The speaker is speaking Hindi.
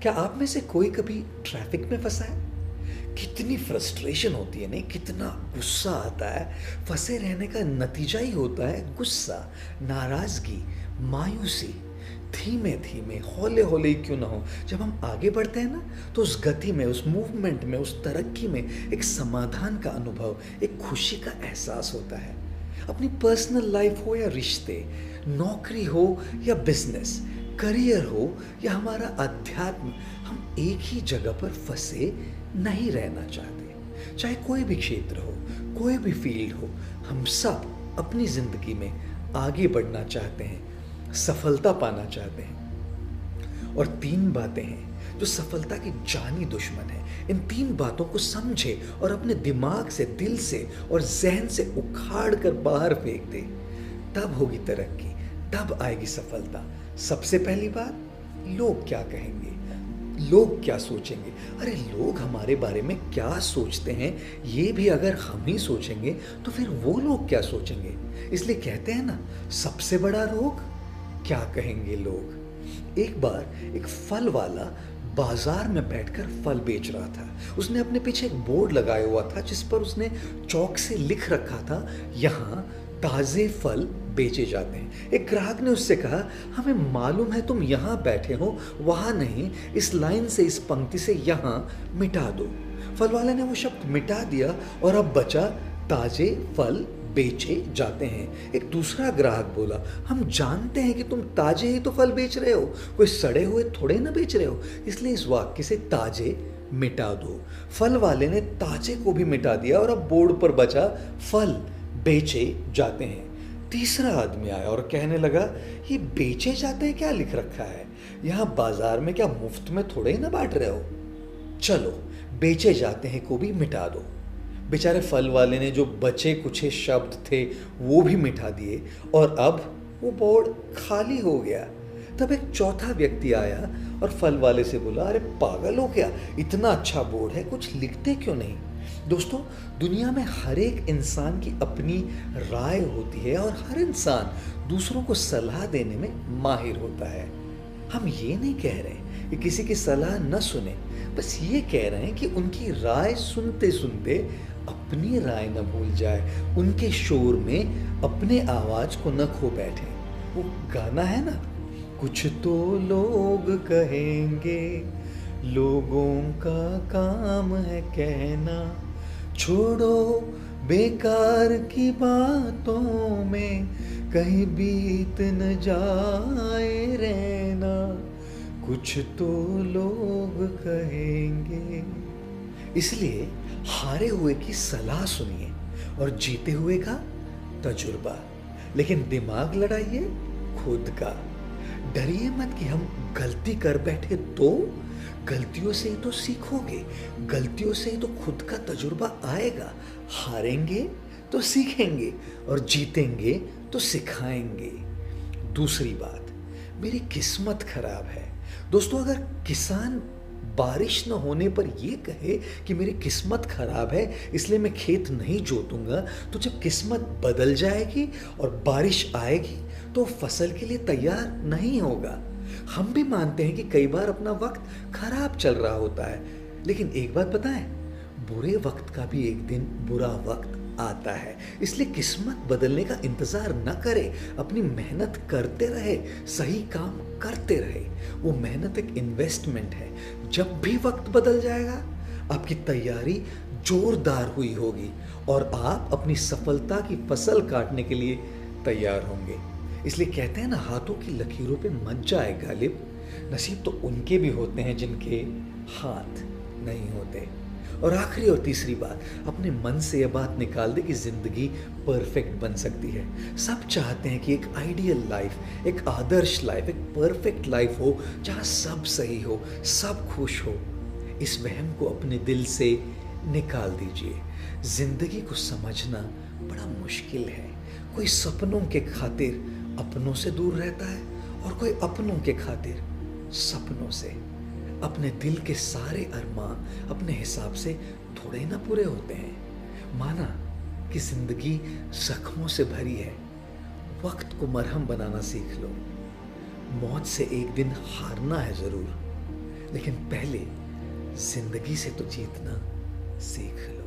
क्या आप में से कोई कभी ट्रैफिक में फंसा है? कितनी फ्रस्ट्रेशन होती है, नहीं? कितना गुस्सा आता है। फंसे रहने का नतीजा ही होता है गुस्सा, नाराजगी, मायूसी। धीमे धीमे, हौले हौले ही क्यों ना हो, जब हम आगे बढ़ते हैं ना, तो उस गति में, उस मूवमेंट में, उस तरक्की में एक समाधान का अनुभव, एक खुशी का एहसास होता है। अपनी पर्सनल लाइफ हो या रिश्ते, नौकरी हो या बिजनेस, करियर हो या हमारा अध्यात्म, हम एक ही जगह पर फंसे नहीं रहना चाहते। चाहे कोई भी क्षेत्र हो, कोई भी फील्ड हो, हम सब अपनी जिंदगी में आगे बढ़ना चाहते हैं, सफलता पाना चाहते हैं। और 3 बातें हैं जो सफलता की जानी दुश्मन है। इन 3 बातों को समझे और अपने दिमाग से, दिल से और जहन से उखाड़ कर बाहर फेंक दे, तब होगी तरक्की, तब आएगी सफलता। सबसे पहली बात, लोग क्या कहेंगे, लोग क्या सोचेंगे। अरे लोग हमारे बारे में क्या सोचते हैं, ये भी अगर हम ही सोचेंगे तो फिर वो लोग क्या सोचेंगे। इसलिए कहते हैं ना, सबसे बड़ा रोग क्या कहेंगे लोग। एक बार एक फल वाला बाजार में बैठकर फल बेच रहा था। उसने अपने पीछे एक बोर्ड लगाया हुआ था जिस पर उसने चौक से लिख रखा था, यहाँ ताज़े फल बेचे जाते हैं। एक ग्राहक ने उससे कहा, हमें मालूम है तुम यहाँ बैठे हो, वहाँ नहीं, इस लाइन से, इस पंक्ति से यहाँ मिटा दो। फल वाले ने वो शब्द मिटा दिया और अब बचा, ताज़े फल बेचे जाते हैं। एक दूसरा ग्राहक बोला, हम जानते हैं कि तुम ताजे ही तो फल बेच रहे हो, कोई सड़े हुए थोड़े ना बेच रहे हो, इसलिए इस वाक्य से ताजे मिटा दो। फल वाले ने ताजे को भी मिटा दिया और अब बोर्ड पर बचा, फल बेचे जाते हैं। तीसरा आदमी आया और कहने लगा, ये बेचे जाते हैं क्या लिख रखा है, यहाँ बाजार में क्या मुफ्त में थोड़े ही ना बांट रहे हो, चलो बेचे जाते हैं को भी मिटा दो। बेचारे फल वाले ने जो बचे कुछे शब्द थे वो भी मिटा दिए और अब वो बोर्ड खाली हो गया। तब एक चौथा व्यक्ति आया और फल वाले से बोला, अरे पागल हो क्या, इतना अच्छा बोर्ड है, कुछ लिखते क्यों नहीं। दोस्तों, दुनिया में हर एक इंसान की अपनी राय होती है और हर इंसान दूसरों को सलाह देने में माहिर होता है। हम ये नहीं कह रहे कि किसी की सलाह न सुने, बस ये कह रहे हैं कि उनकी राय सुनते सुनते अपनी राय न भूल जाए, उनके शोर में अपने आवाज को न खो बैठे। वो गाना है ना, कुछ तो लोग कहेंगे, लोगों का काम है कहना, छोड़ो बेकार की बातों में कहीं बीत न जाए रहना, कुछ तो लोग कहेंगे। इसलिए हारे हुए की सलाह सुनिए और जीते हुए का तजुर्बा, लेकिन दिमाग लड़ाइए खुद का। डरिए मत कि हम गलती कर बैठे, तो गलतियों से ही तो सीखोगे, गलतियों से ही तो खुद का तजुर्बा आएगा। हारेंगे तो सीखेंगे और जीतेंगे तो सिखाएंगे। दूसरी बात, मेरी किस्मत खराब है। दोस्तों, अगर किसान बारिश न होने पर यह कहे कि मेरी किस्मत खराब है इसलिए मैं खेत नहीं जोतूंगा, तो जब किस्मत बदल जाएगी और बारिश आएगी तो फसल के लिए तैयार नहीं होगा। हम भी मानते हैं कि कई बार अपना वक्त खराब चल रहा होता है, लेकिन एक बात पता है, बुरे वक्त का भी एक दिन बुरा वक्त आता है। इसलिए किस्मत बदलने का इंतजार न करे, अपनी मेहनत करते रहे, सही काम करते रहे। वो मेहनत एक इन्वेस्टमेंट है। जब भी वक्त बदल जाएगा, आपकी तैयारी जोरदार हुई होगी और आप अपनी सफलता की फसल काटने के लिए तैयार होंगे। इसलिए कहते हैं ना, हाथों की लकीरों पे मत जाए गालिब। नसीब तो उनके भी होते हैं जिनके हाथ नहीं होते। और आखिरी और तीसरी बात, अपने मन से यह बात निकाल दे कि जिंदगी परफेक्ट बन सकती है। सब चाहते हैं कि एक आइडियल लाइफ, एक आदर्श लाइफ, एक परफेक्ट लाइफ हो जहाँ सब सही हो, सब खुश हो। इस वहम को अपने दिल से निकाल दीजिए। जिंदगी को समझना बड़ा मुश्किल है। कोई सपनों के खातिर अपनों से दूर रहता है और कोई अपनों के खातिर सपनों से। अपने दिल के सारे अरमान अपने हिसाब से थोड़े ना पूरे होते हैं। माना कि जिंदगी जख्मों से भरी है, वक्त को मरहम बनाना सीख लो। मौत से एक दिन हारना है जरूर, लेकिन पहले जिंदगी से तो जीतना सीख लो।